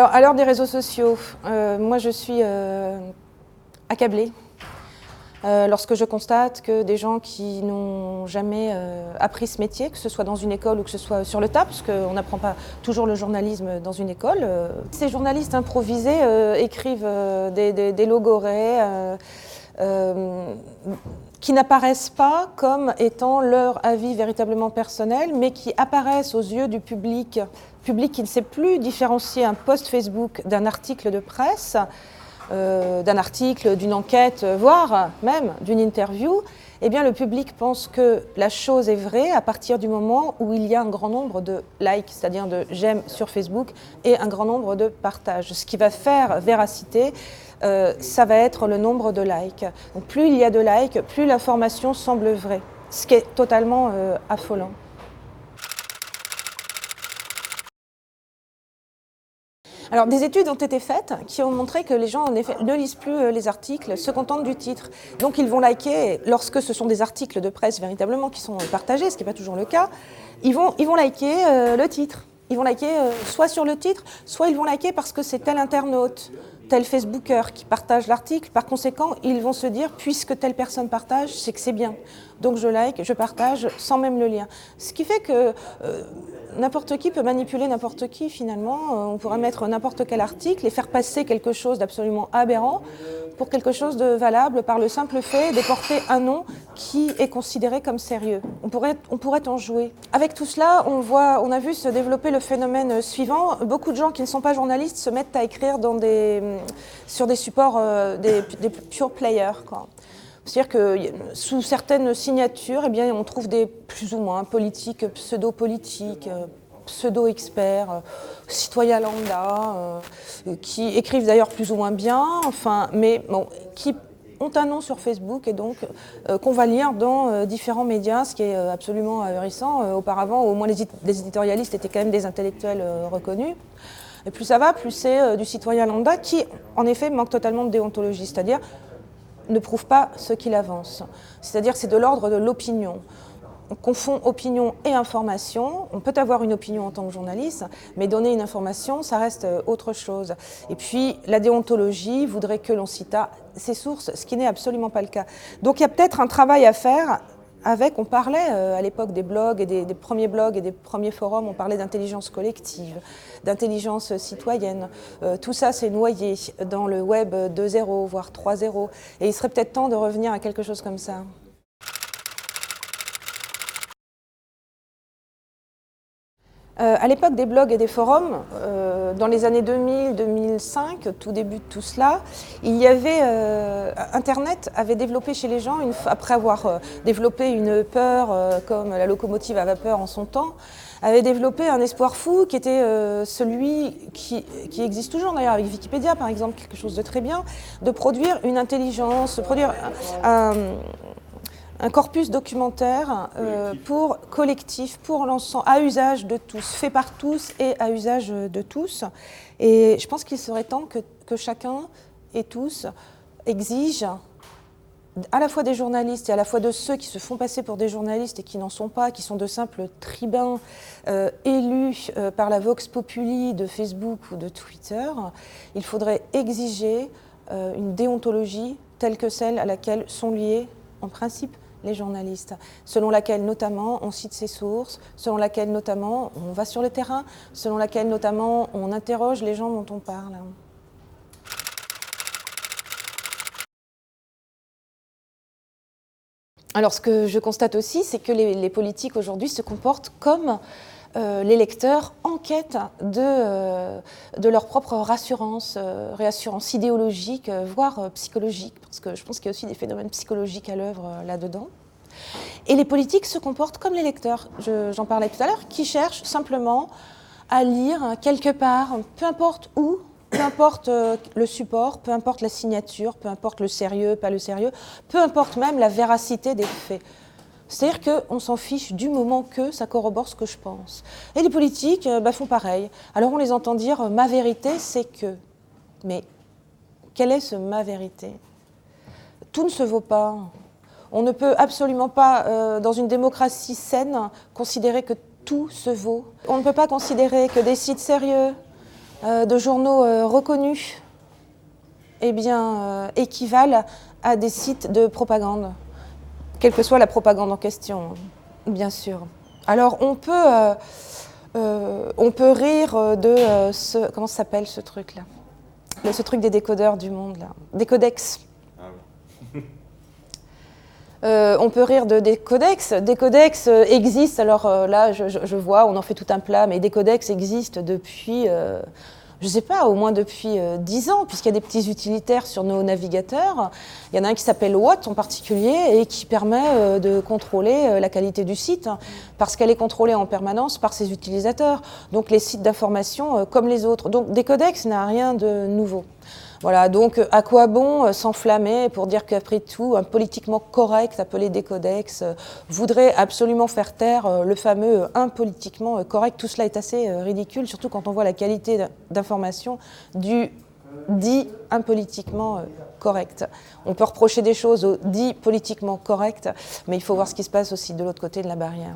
Alors, à l'heure des réseaux sociaux, moi je suis accablée lorsque je constate que des gens qui n'ont jamais appris ce métier, que ce soit dans une école ou que ce soit sur le tas, parce qu'on n'apprend pas toujours le journalisme dans une école, ces journalistes improvisés écrivent des logorées qui n'apparaissent pas comme étant leur avis véritablement personnel, mais qui apparaissent aux yeux du public qui ne sait plus différencier un post Facebook d'un article de presse, d'un article, d'une enquête, voire même d'une interview. Eh bien, le public pense que la chose est vraie à partir du moment où il y a un grand nombre de likes, c'est-à-dire de j'aime sur Facebook, et un grand nombre de partages. Ce qui va faire véracité, ça va être le nombre de likes. Donc plus il y a de likes, plus l'information semble vraie, ce qui est totalement affolant. Alors, des études ont été faites qui ont montré que les gens, en effet, ne lisent plus les articles, se contentent du titre. Donc, ils vont liker, lorsque ce sont des articles de presse véritablement qui sont partagés, ce qui n'est pas toujours le cas, ils vont liker le titre. Ils vont liker soit sur le titre, soit ils vont liker parce que c'est tel internaute, tel Facebooker qui partage l'article. Par conséquent, ils vont se dire, puisque telle personne partage, c'est que c'est bien. Donc je like, je partage sans même le lien. Ce qui fait que n'importe qui peut manipuler n'importe qui finalement. On pourrait mettre n'importe quel article et faire passer quelque chose d'absolument aberrant pour quelque chose de valable par le simple fait de porter un nom qui est considéré comme sérieux. On pourrait en jouer. Avec tout cela, on a vu se développer le phénomène suivant. Beaucoup de gens qui ne sont pas journalistes se mettent à écrire sur des supports, des pure players, quoi. C'est-à-dire que sous certaines signatures, eh bien, on trouve des plus ou moins politiques, pseudo-politiques, pseudo-experts, citoyens lambda, qui écrivent d'ailleurs plus ou moins bien, enfin, mais bon, qui ont un nom sur Facebook et donc qu'on va lire dans différents médias, ce qui est absolument ahurissant. Auparavant, au moins les éditorialistes étaient quand même des intellectuels reconnus. Et plus ça va, plus c'est du citoyen lambda qui, en effet, manque totalement de déontologie, c'est-à-dire ne prouve pas ce qu'il avance. C'est-à-dire que c'est de l'ordre de l'opinion. On confond opinion et information. On peut avoir une opinion en tant que journaliste, mais donner une information, ça reste autre chose. Et puis, la déontologie voudrait que l'on cite ses sources, ce qui n'est absolument pas le cas. Donc, il y a peut-être un travail à faire on parlait à l'époque des blogs et des premiers blogs et des premiers forums, on parlait d'intelligence collective, d'intelligence citoyenne. Tout ça s'est noyé dans le web 2.0, voire 3.0. Et il serait peut-être temps de revenir à quelque chose comme ça. À l'époque des blogs et des forums, dans les années 2000-2005, tout début de tout cela, il y avait Internet avait développé chez les gens, après avoir développé une peur comme la locomotive à vapeur en son temps, avait développé un espoir fou qui était celui qui existe toujours d'ailleurs avec Wikipédia par exemple, quelque chose de très bien, de produire une intelligence, produire un corpus documentaire pour collectif, pour l'ensemble, à usage de tous, fait par tous et à usage de tous. Et je pense qu'il serait temps que chacun et tous exigent à la fois des journalistes et à la fois de ceux qui se font passer pour des journalistes et qui n'en sont pas, qui sont de simples tribuns élus par la vox populi de Facebook ou de Twitter. Il faudrait exiger une déontologie telle que celle à laquelle sont liés, en principe, les journalistes, selon laquelle notamment on cite ses sources, selon laquelle notamment on va sur le terrain, selon laquelle notamment on interroge les gens dont on parle. Alors ce que je constate aussi, c'est que les politiques aujourd'hui se comportent comme les lecteurs en quête de leur propre réassurance idéologique, voire psychologique, parce que je pense qu'il y a aussi des phénomènes psychologiques à l'œuvre là-dedans. Et les politiques se comportent comme les lecteurs, j'en parlais tout à l'heure, qui cherchent simplement à lire quelque part, peu importe où, peu importe le support, peu importe la signature, peu importe le sérieux, pas le sérieux, peu importe même la véracité des faits. C'est-à-dire qu'on s'en fiche du moment que ça corrobore ce que je pense. Et les politiques font pareil. Alors on les entend dire « ma vérité, c'est que ». Mais quel est ce « ma vérité » ? Tout ne se vaut pas. On ne peut absolument pas, dans une démocratie saine, considérer que tout se vaut. On ne peut pas considérer que des sites sérieux, de journaux reconnus eh bien, équivalent à des sites de propagande, quelle que soit la propagande en question, bien sûr. Alors on peut rire de comment ça s'appelle ce truc-là, ce truc des décodeurs du monde, là, des codex. Ah oui. On peut rire de des codex. Des codex existent, alors là je vois, on en fait tout un plat, mais des codex existent depuis, je ne sais pas, au moins depuis 10 ans, puisqu'il y a des petits utilitaires sur nos navigateurs. Il y en a un qui s'appelle Watt en particulier et qui permet de contrôler la qualité du site, parce qu'elle est contrôlée en permanence par ses utilisateurs. Donc les sites d'information comme les autres. Donc des codex n'a rien de nouveau. Voilà, donc à quoi bon s'enflammer pour dire qu'après tout, un politiquement correct appelé décodex voudrait absolument faire taire le fameux impolitiquement correct. Tout cela est assez ridicule, surtout quand on voit la qualité d'information du dit impolitiquement correct. On peut reprocher des choses au dit politiquement correct, mais il faut voir ce qui se passe aussi de l'autre côté de la barrière.